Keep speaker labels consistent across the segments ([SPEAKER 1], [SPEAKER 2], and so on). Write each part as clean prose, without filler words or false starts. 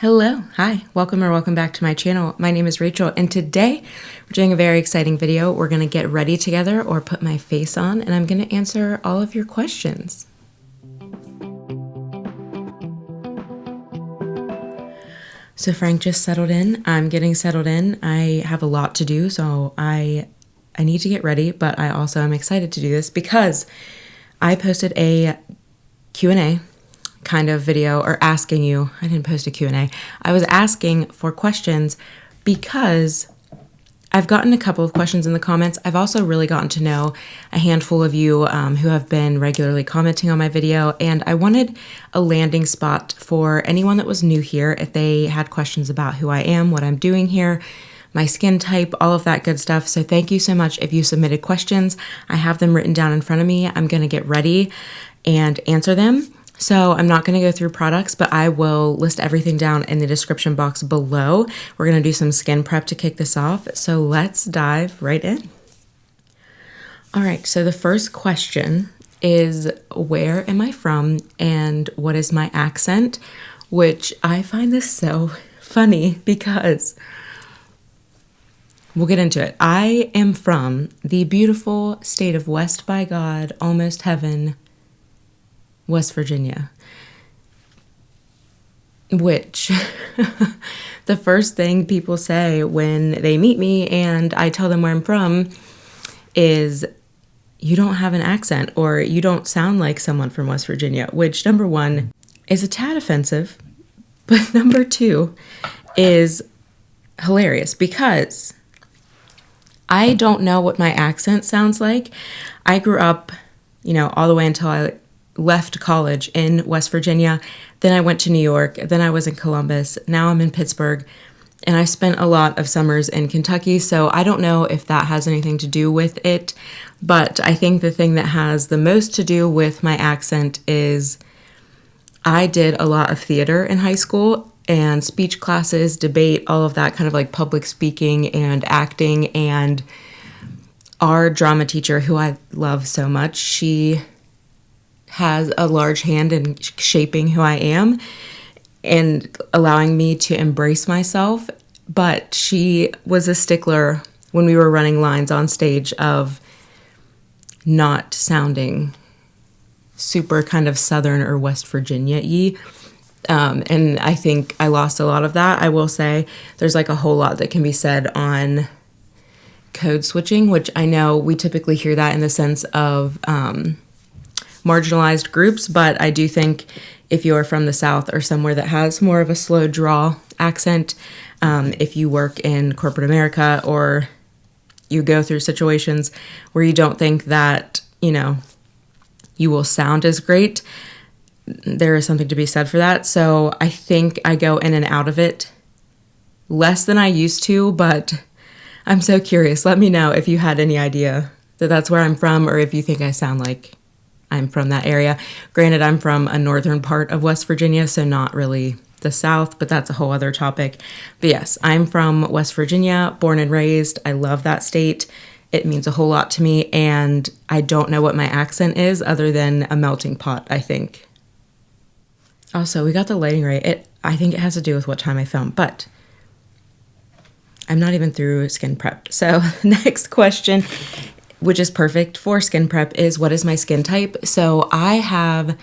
[SPEAKER 1] Hello, hi, welcome back to my channel. My name is Rachel, and today we're doing a very exciting video. We're gonna get ready together or put my face on, and I'm gonna answer all of your questions. So Frank just settled in. I'm getting settled in. I have a lot to do, so I need to get ready, but I also am excited to do this because I posted a Q&A kind of video, or asking you. I didn't post a Q&A. I was asking for questions because I've gotten a couple of questions in the comments. I've also really gotten to know a handful of you who have been regularly commenting on my video, and I wanted a landing spot for anyone that was new here if they had questions about who I am, what I'm doing here, my skin type, all of that good stuff. So thank you so much if you submitted questions. I have them written down in front of me. I'm going to get ready and answer them. So I'm not going to go through products, but I will list everything down in the description box below. We're going to do some skin prep to kick this off. So let's dive right in. All right, so the first question is, where am I from and what is my accent? Which I find this so funny because we'll get into it. I am from the beautiful state of West by God, almost heaven, West Virginia, which the first thing people say when they meet me and I tell them where I'm from is, you don't have an accent, or you don't sound like someone from West Virginia, which number one is a tad offensive, but number two is hilarious because I don't know what my accent sounds like. I grew up, all the way until I left college in West Virginia. Then I went to New York. Then I was in Columbus. Now I'm in Pittsburgh. And I spent a lot of summers in Kentucky. So I don't know if that has anything to do with it. But I think the thing that has the most to do with my accent is I did a lot of theater in high school and speech classes, debate, all of that kind of like public speaking and acting. And our drama teacher, who I love so much, she has a large hand in shaping who I am and allowing me to embrace myself. But she was a stickler when we were running lines on stage of not sounding super kind of Southern or West Virginia-y. And I think I lost a lot of that. I will say there's like a whole lot that can be said on code switching, which I know we typically hear that in the sense of marginalized groups, but I do think if you're from the South or somewhere that has more of a slow draw accent, if you work in corporate America or you go through situations where you don't think that, you will sound as great, there is something to be said for that. So I think I go in and out of it less than I used to, but I'm so curious. Let me know if you had any idea that that's where I'm from, or if you think I sound like I'm from that area. Granted, I'm from a northern part of West Virginia, so not really the South, but that's a whole other topic. But yes, I'm from West Virginia, born and raised. I love that state. It means a whole lot to me, and I don't know what my accent is other than a melting pot, I think. Also, we got the lighting right. I think it has to do with what time I filmed, but I'm not even through skin prep. So next question, which is perfect for skin prep, is, what is my skin type? So I have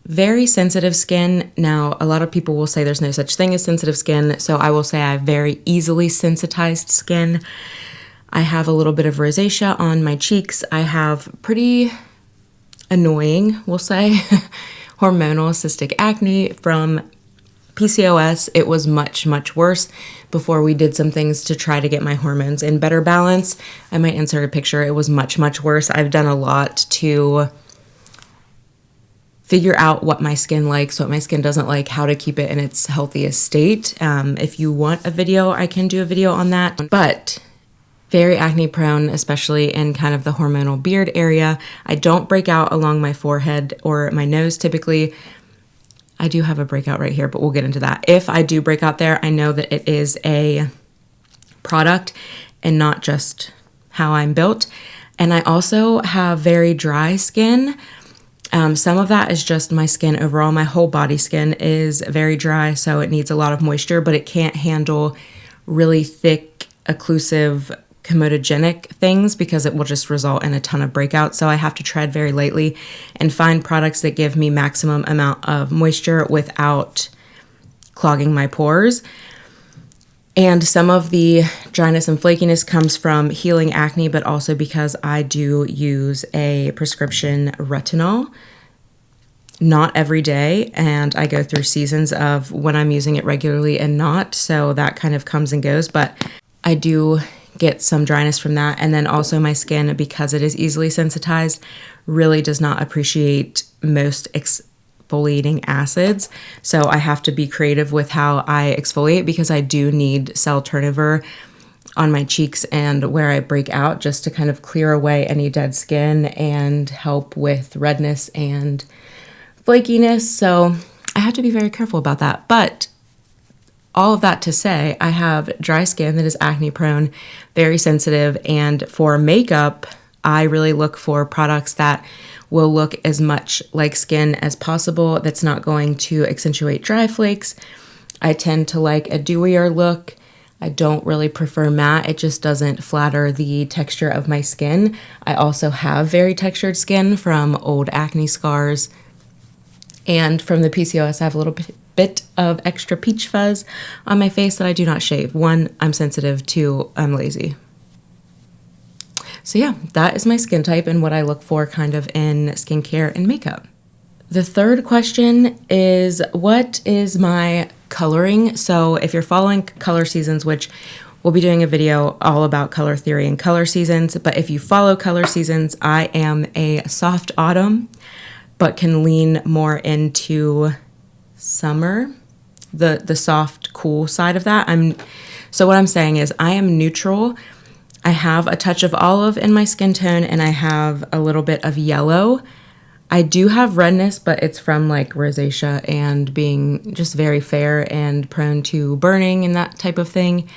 [SPEAKER 1] very sensitive skin. Now, a lot of people will say there's no such thing as sensitive skin. So I will say I have very easily sensitized skin. I have a little bit of rosacea on my cheeks. I have pretty annoying, we'll say, hormonal cystic acne from PCOS. It was much, much worse before we did some things to try to get my hormones in better balance. I might insert a picture. It was much, much worse. I've done a lot to figure out what my skin likes, what my skin doesn't like, how to keep it in its healthiest state. If you want a video, I can do a video on that. But very acne prone, especially in kind of the hormonal beard area. I don't break out along my forehead or my nose typically. I do have a breakout right here, but we'll get into that. If I do break out there, I know that it is a product and not just how I'm built. And I also have very dry skin. Some of that is just my skin overall. My whole body skin is very dry, so it needs a lot of moisture, but it can't handle really thick, occlusive, comedogenic things because it will just result in a ton of breakouts. So I have to tread very lightly and find products that give me maximum amount of moisture without clogging my pores. And some of the dryness and flakiness comes from healing acne, but also because I do use a prescription retinol, not every day, and I go through seasons of when I'm using it regularly and not, so that kind of comes and goes, but I do get some dryness from that. And then also my skin, because it is easily sensitized, really does not appreciate most exfoliating acids. So I have to be creative with how I exfoliate because I do need cell turnover on my cheeks and where I break out just to kind of clear away any dead skin and help with redness and flakiness. So I have to be very careful about that. But all of that to say, I have dry skin that is acne prone, very sensitive, and for makeup, I really look for products that will look as much like skin as possible that's not going to accentuate dry flakes. I tend to like a dewier look. I don't really prefer matte. It just doesn't flatter the texture of my skin. I also have very textured skin from old acne scars. And from the PCOS, I have a little bit of extra peach fuzz on my face that I do not shave. 1, I'm sensitive. 2, I'm lazy. So yeah, that is my skin type and what I look for kind of in skincare and makeup. The third question is, what is my coloring? So if you're following color seasons, which we'll be doing a video all about color theory and color seasons, but if you follow color seasons, I am a soft autumn, but can lean more into summer, the soft, cool side of that. So what I'm saying is I am neutral. I have a touch of olive in my skin tone and I have a little bit of yellow. I do have redness, but it's from like rosacea and being just very fair and prone to burning and that type of thing.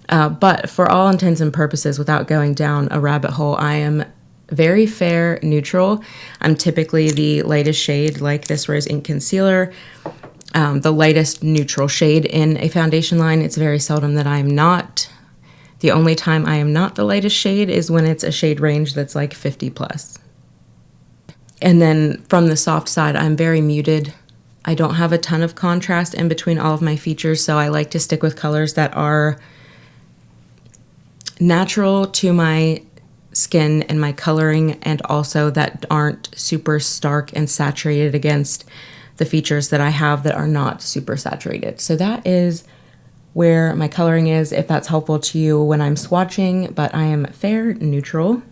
[SPEAKER 1] But for all intents and purposes, without going down a rabbit hole, I am very fair, neutral. I'm typically the lightest shade, like this Rose Ink Concealer, the lightest neutral shade in a foundation line. It's very seldom that I'm not. The only time I am not the lightest shade is when it's a shade range that's like 50 plus. And then from the soft side, I'm very muted. I don't have a ton of contrast in between all of my features, so I like to stick with colors that are natural to my skin and my coloring, and also that aren't super stark and saturated against the features that I have that are not super saturated. So that is where my coloring is, if that's helpful to you when I'm swatching, but I am fair, neutral.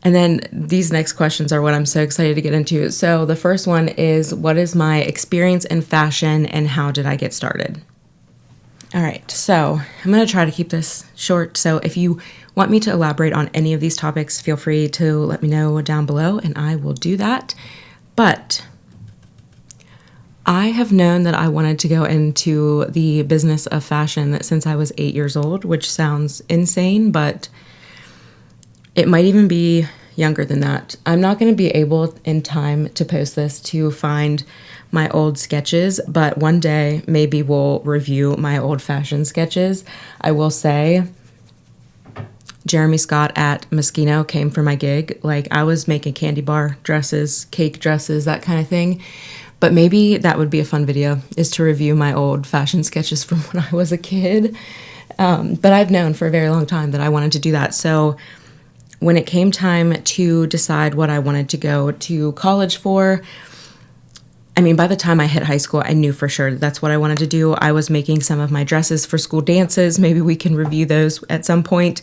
[SPEAKER 1] And then these next questions are what I'm so excited to get into. So the first one is, what is my experience in fashion and how did I get started? All right, so I'm going to try to keep this short. So if you want me to elaborate on any of these topics, feel free to let me know down below and I will do that. But I have known that I wanted to go into the business of fashion since I was 8 years old, which sounds insane, but it might even be younger than that. I'm not going to be able in time to post this to find my old sketches, but one day maybe we'll review my old fashion sketches. I will say Jeremy Scott at Moschino came for my gig. Like, I was making candy bar dresses, cake dresses, that kind of thing. But maybe that would be a fun video, is to review my old fashion sketches from when I was a kid. But I've known for a very long time that I wanted to do that. So when it came time to decide what I wanted to go to college for, I mean, by the time I hit high school, I knew for sure that's what I wanted to do. I was making some of my dresses for school dances. Maybe we can review those at some point.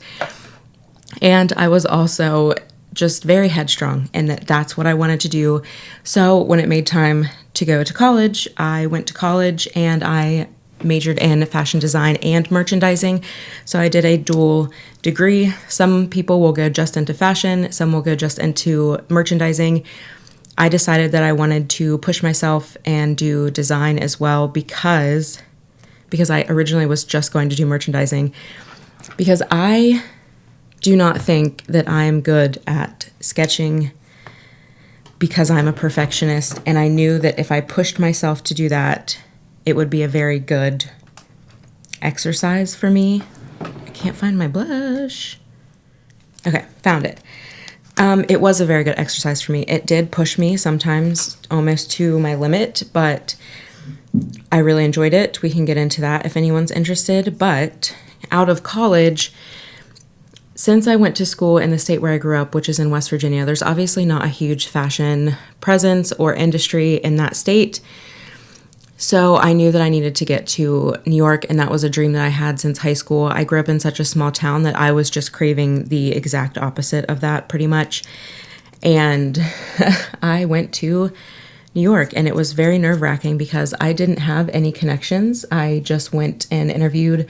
[SPEAKER 1] And I was also just very headstrong, and that's what I wanted to do. So when it made time to go to college, I went to college and I majored in fashion design and merchandising. So I did a dual degree. Some people will go just into fashion, some will go just into merchandising. I decided that I wanted to push myself and do design as well because I originally was just going to do merchandising, because I do not think that I am good at sketching because I'm a perfectionist, and I knew that if I pushed myself to do that, it would be a very good exercise for me. I can't find my blush. Okay, found it. It was a very good exercise for me. It did push me sometimes almost to my limit, but I really enjoyed it. We can get into that if anyone's interested. But out of college, since I went to school in the state where I grew up, which is in West Virginia, there's obviously not a huge fashion presence or industry in that state. So I knew that I needed to get to New York, and that was a dream that I had since high school. I grew up in such a small town that I was just craving the exact opposite of that pretty much. And I went to New York, and it was very nerve-wracking because I didn't have any connections. I just went and interviewed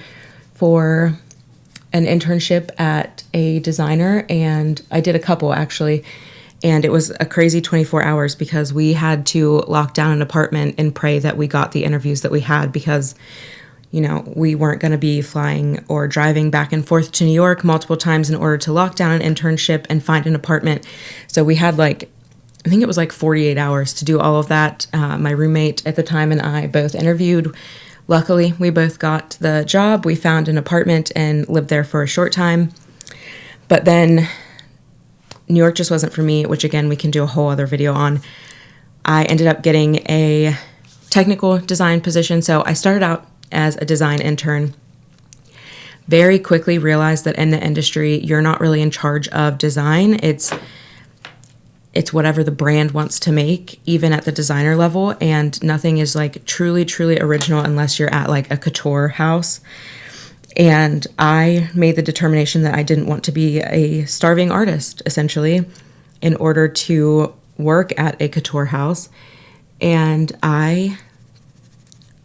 [SPEAKER 1] for an internship at a designer, and I did a couple actually. And it was a crazy 24 hours because we had to lock down an apartment and pray that we got the interviews that we had because, you know, we weren't going to be flying or driving back and forth to New York multiple times in order to lock down an internship and find an apartment. So we had I think it was 48 hours to do all of that. My roommate at the time and I both interviewed. Luckily, we both got the job. We found an apartment and lived there for a short time. But then New York just wasn't for me, which again, we can do a whole other video on. I ended up getting a technical design position. So I started out as a design intern. Very quickly realized that in the industry, you're not really in charge of design. It's whatever the brand wants to make, even at the designer level. And nothing is truly, truly original unless you're at a couture house. And I made the determination that I didn't want to be a starving artist, essentially, in order to work at a couture house. And I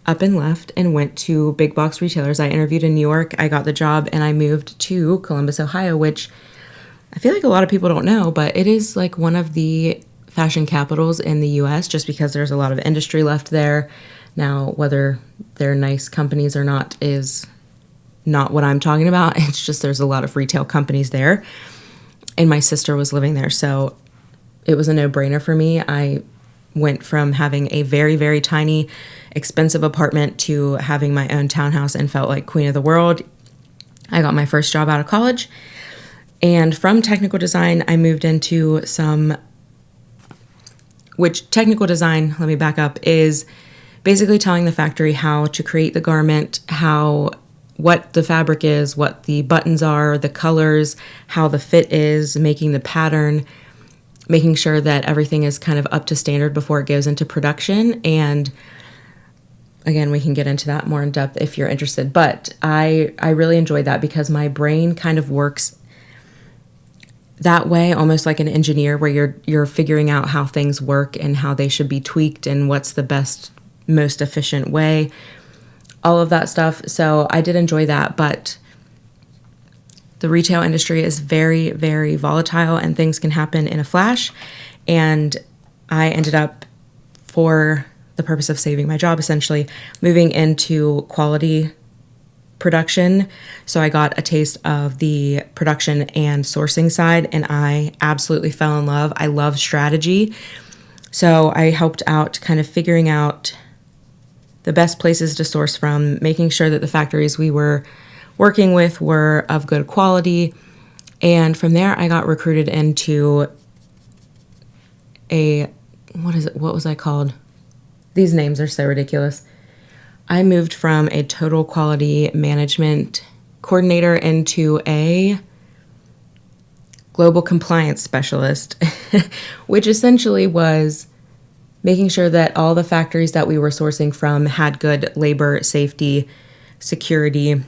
[SPEAKER 1] up and left and went to big box retailers. I interviewed in New York. I got the job, and I moved to Columbus, Ohio, which I feel like a lot of people don't know, but it is one of the fashion capitals in the U.S. just because there's a lot of industry left there. Now, whether they're nice companies or not is not what I'm talking about. It's just there's a lot of retail companies there. And my sister was living there, so it was a no-brainer for me. I went from having a very, very tiny, expensive apartment to having my own townhouse and felt like queen of the world. I got my first job out of college. And from technical design, I moved into technical design, let me back up, is basically telling the factory how to create the garment, what the fabric is, what the buttons are, the colors, how the fit is, making the pattern, making sure that everything is kind of up to standard before it goes into production. And again, we can get into that more in depth if you're interested. But I really enjoyed that because my brain kind of works that way, almost like an engineer, where you're figuring out how things work and how they should be tweaked and what's the best, most efficient way. All of that stuff. So I did enjoy that, but the retail industry is very, very volatile and things can happen in a flash. And I ended up, for the purpose of saving my job, essentially moving into quality production. So I got a taste of the production and sourcing side, and I absolutely fell in love. I love strategy. So I helped out kind of figuring out the best places to source from, making sure that the factories we were working with were of good quality. And from there, I got recruited into what was I called? These names are so ridiculous. I moved from a total quality management coordinator into a global compliance specialist, which essentially was making sure that all the factories that we were sourcing from had good labor, safety, security.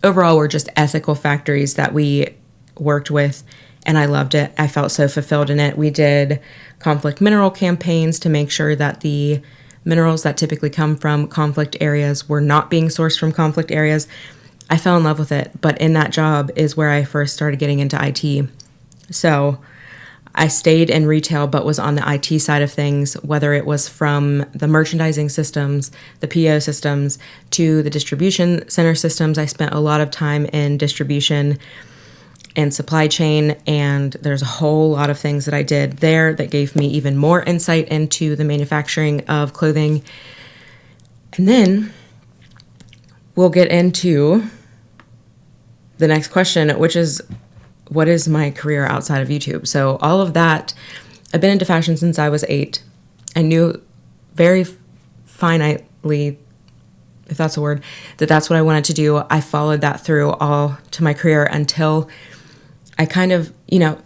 [SPEAKER 1] Overall, were just ethical factories that we worked with, and I loved it. I felt so fulfilled in it. We did conflict mineral campaigns to make sure that the minerals that typically come from conflict areas were not being sourced from conflict areas. I fell in love with it, but in that job is where I first started getting into IT. So I stayed in retail, but was on the IT side of things, whether it was from the merchandising systems, the PO systems, to the distribution center systems. I spent a lot of time in distribution, and supply chain, and there's a whole lot of things that I did there that gave me even more insight into the manufacturing of clothing. And then we'll get into the next question, which is, what is my career outside of YouTube? So all of that, I've been into fashion since I was 8. I knew very finitely, if that's a word, that that's what I wanted to do. I followed that through all to my career until I kind of, the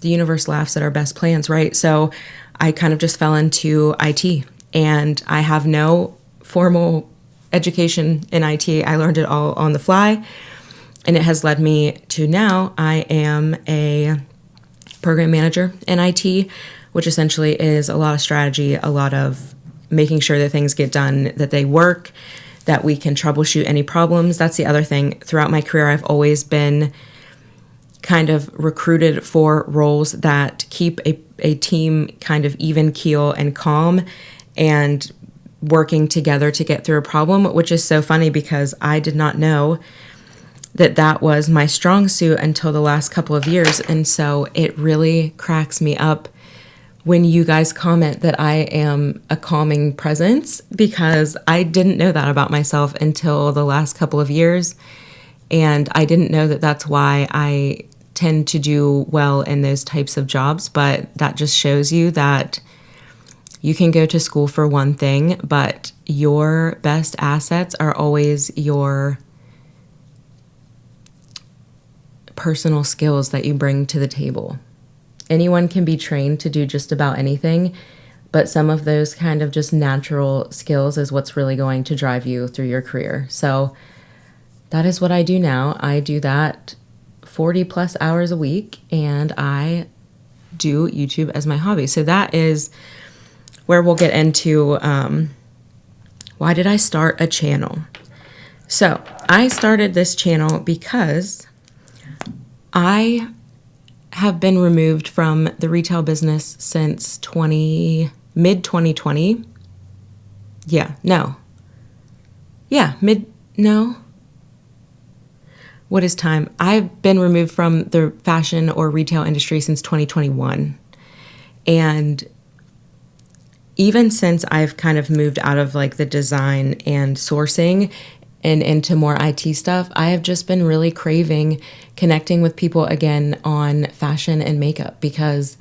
[SPEAKER 1] universe laughs at our best plans, right? So I kind of just fell into IT, and I have no formal education in IT. I learned it all on the fly, and it has led me to now I am a program manager in IT, which essentially is a lot of strategy, a lot of making sure that things get done, that they work, that we can troubleshoot any problems. That's the other thing. Throughout my career, I've always been kind of recruited for roles that keep a team kind of even keel and calm and working together to get through a problem, which is so funny because I did not know that that was my strong suit until the last couple of years. And so it really cracks me up when you guys comment that I am a calming presence, because I didn't know that about myself until the last couple of years. And I didn't know that that's why I tend to do well in those types of jobs. But that just shows you that you can go to school for one thing, but your best assets are always your personal skills that you bring to the table. Anyone can be trained to do just about anything, but some of those kind of just natural skills is what's really going to drive you through your career. So that is what I do now. I do that 40 plus hours a week, and I do YouTube as my hobby. So that is where we'll get into why did I start a channel? So I started this channel because I have been removed from the retail business since mid 2020. What is time? I've been removed from the fashion or retail industry since 2021. And even since I've kind of moved out of like the design and sourcing and into more IT stuff, I have just been really craving connecting with people again on fashion and makeup, because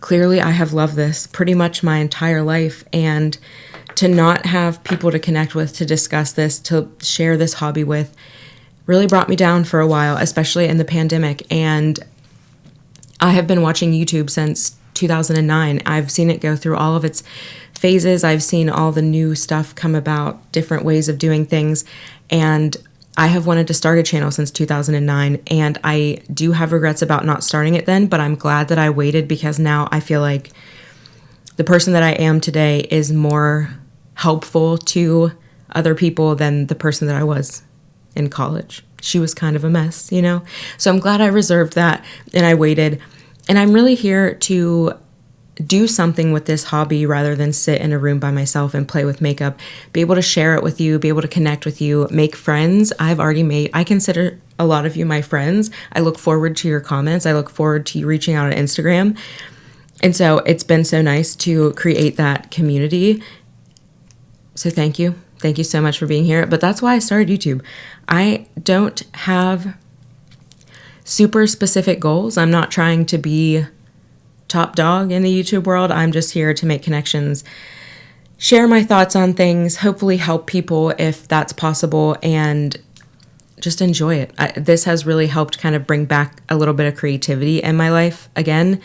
[SPEAKER 1] clearly I have loved this pretty much my entire life, and to not have people to connect with, to discuss this, to share this hobby with, really brought me down for a while, especially in the pandemic. And I have been watching YouTube since 2009. I've seen it go through all of its phases. I've seen all the new stuff come about, different ways of doing things, and I have wanted to start a channel since 2009, and I do have regrets about not starting it then, but I'm glad that I waited, because now I feel like the person that I am today is more helpful to other people than the person that I was in college. She was kind of a mess, So I'm glad I reserved that and I waited, and I'm really here to do something with this hobby rather than sit in a room by myself and play with makeup, be able to share it with you, be able to connect with you, make friends. I consider a lot of you my friends. I look forward to your comments. I look forward to you reaching out on Instagram. And so it's been so nice to create that community. So thank you. Thank you so much for being here. But that's why I started YouTube. I don't have super specific goals. I'm not trying to be top dog in the YouTube world. I'm just here to make connections, share my thoughts on things, hopefully help people if that's possible, and just enjoy it. This has really helped kind of bring back a little bit of creativity in my life again,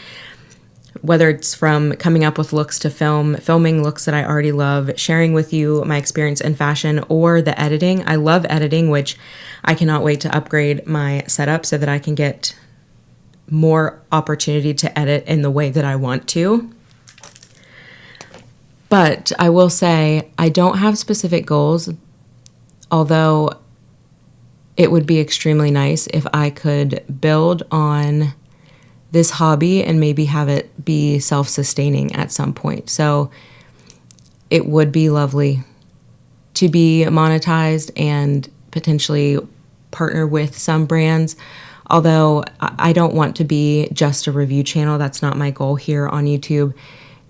[SPEAKER 1] whether it's from coming up with looks to filming looks that I already love, sharing with you my experience in fashion, or the editing. I love editing, which I cannot wait to upgrade my setup so that I can get more opportunity to edit in the way that I want to. But I will say I don't have specific goals, although it would be extremely nice if I could build on this hobby and maybe have it be self-sustaining at some point. So it would be lovely to be monetized and potentially partner with some brands. Although I don't want to be just a review channel. That's not my goal here on YouTube.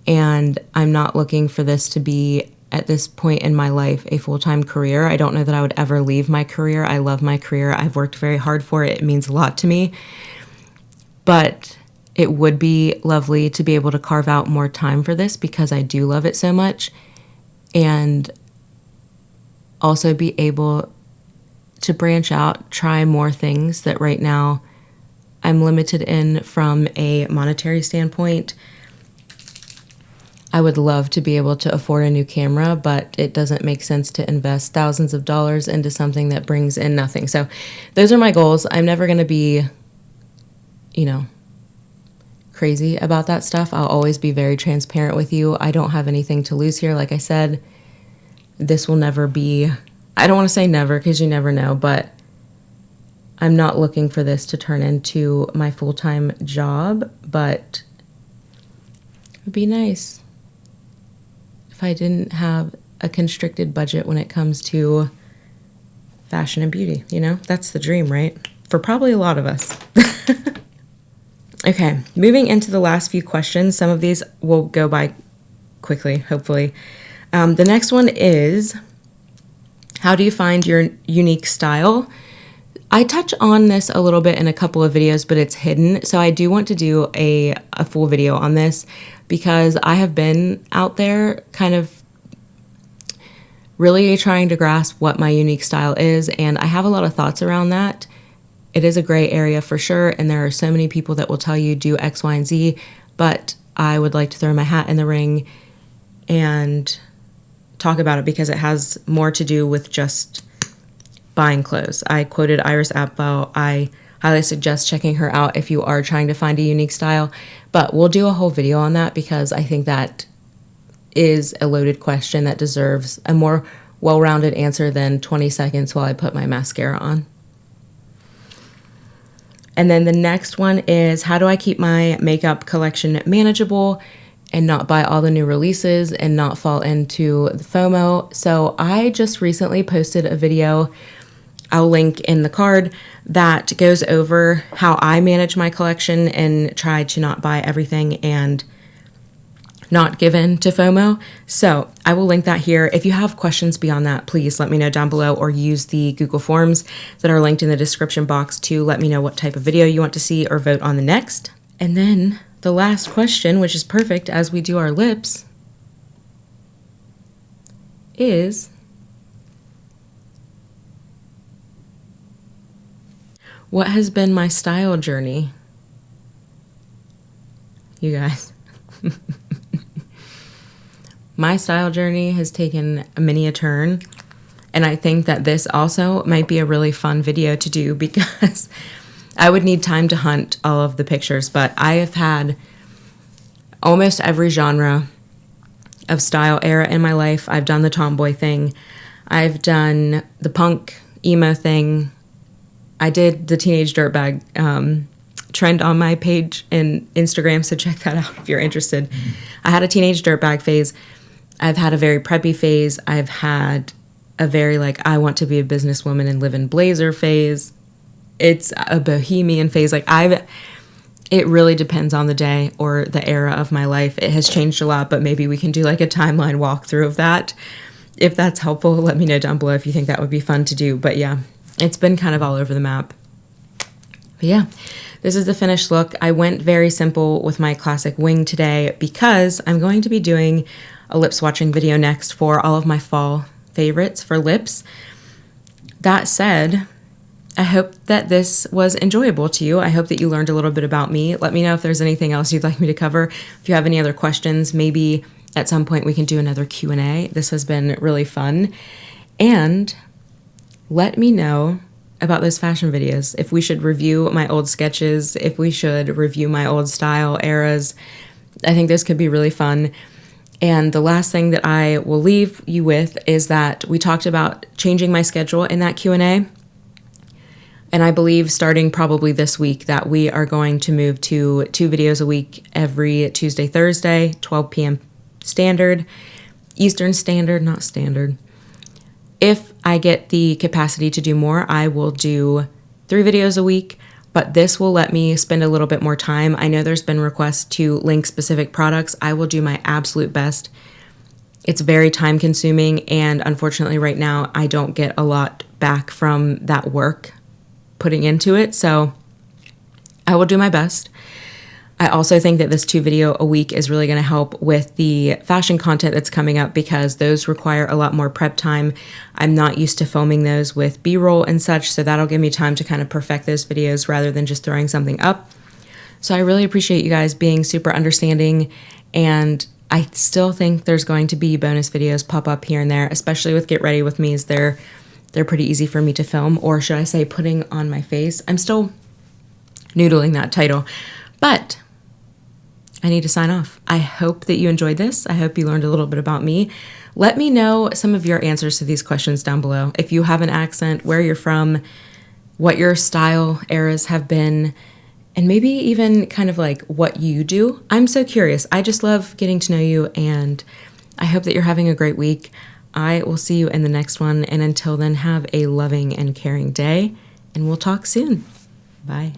[SPEAKER 1] And I'm not looking for this to be, at this point in my life, a full-time career. I don't know that I would ever leave my career. I love my career. I've worked very hard for it. It means a lot to me. But it would be lovely to be able to carve out more time for this because I do love it so much. And also be able to branch out, try more things that right now I'm limited in from a monetary standpoint. I would love to be able to afford a new camera, but it doesn't make sense to invest thousands of dollars into something that brings in nothing. So those are my goals. I'm never going to be, you know, crazy about that stuff. I'll always be very transparent with you. I don't have anything to lose here. Like I said, this will never be, I don't want to say never because you never know, but I'm not looking for this to turn into my full-time job, but it would be nice if I didn't have a constricted budget when it comes to fashion and beauty. You know, that's the dream, right? For probably a lot of us. Okay, moving into the last few questions. Some of these will go by quickly, hopefully. The next one is, how do you find your unique style? I touch on this a little bit in a couple of videos, but it's hidden. So I do want to do a full video on this because I have been out there kind of really trying to grasp what my unique style is. And I have a lot of thoughts around that. It is a gray area for sure. And there are so many people that will tell you do X, Y, and Z, but I would like to throw my hat in the ring and talk about it because it has more to do with just buying clothes. I quoted Iris Apfel. I highly suggest checking her out if you are trying to find a unique style, but we'll do a whole video on that because I think that is a loaded question that deserves a more well-rounded answer than 20 seconds while I put my mascara on. And then the next one is, how do I keep my makeup collection manageable and not buy all the new releases and not fall into the FOMO? So I just recently posted a video, I'll link in the card, that goes over how I manage my collection and try to not buy everything and not give in to FOMO. So I will link that here. If you have questions beyond that, please let me know down below or use the Google Forms that are linked in the description box to let me know what type of video you want to see or vote on the next. And then the last question, which is perfect as we do our lips, is, what has been my style journey? You guys. My style journey has taken many a turn, and I think that this also might be a really fun video to do because I would need time to hunt all of the pictures, but I have had almost every genre of style era in my life. I've done the tomboy thing. I've done the punk emo thing. I did the teenage dirtbag trend on my page in Instagram, so check that out if you're interested. I had a teenage dirtbag phase. I've had a very preppy phase. I've had a very I want to be a businesswoman and live in blazer phase. It's a bohemian phase. It really depends on the day or the era of my life. It has changed a lot, but maybe we can do a timeline walkthrough of that. If that's helpful, let me know down below if you think that would be fun to do. But yeah, it's been kind of all over the map. But yeah, this is the finished look. I went very simple with my classic wing today because I'm going to be doing a lip swatching video next for all of my fall favorites for lips. That said, I hope that this was enjoyable to you. I hope that you learned a little bit about me. Let me know if there's anything else you'd like me to cover. If you have any other questions, maybe at some point we can do another Q&A. This has been really fun. And let me know about those fashion videos. If we should review my old sketches, if we should review my old style eras. I think this could be really fun. And the last thing that I will leave you with is that we talked about changing my schedule in that Q&A. And I believe starting probably this week that we are going to move to 2 videos a week every Tuesday, Thursday, 12 p.m. standard, Eastern Standard, not standard. If I get the capacity to do more, I will do 3 videos a week, but this will let me spend a little bit more time. I know there's been requests to link specific products. I will do my absolute best. It's very time consuming, and unfortunately right now I don't get a lot back from that work putting into it, so I will do my best. I also think that this 2 video a week is really going to help with the fashion content that's coming up, because those require a lot more prep time. I'm not used to filming those with B-roll and such, so that'll give me time to kind of perfect those videos rather than just throwing something up. So I really appreciate you guys being super understanding, and I still think there's going to be bonus videos pop up here and there, especially with Get Ready With Me's. They're pretty easy for me to film, or should I say putting on my face. I'm still noodling that title, but I need to sign off. I hope that you enjoyed this. I hope you learned a little bit about me. Let me know some of your answers to these questions down below. If you have an accent, where you're from, what your style eras have been, and maybe even kind of like what you do. I'm so curious. I just love getting to know you, and I hope that you're having a great week. I will see you in the next one, and until then, have a loving and caring day, and we'll talk soon. Bye.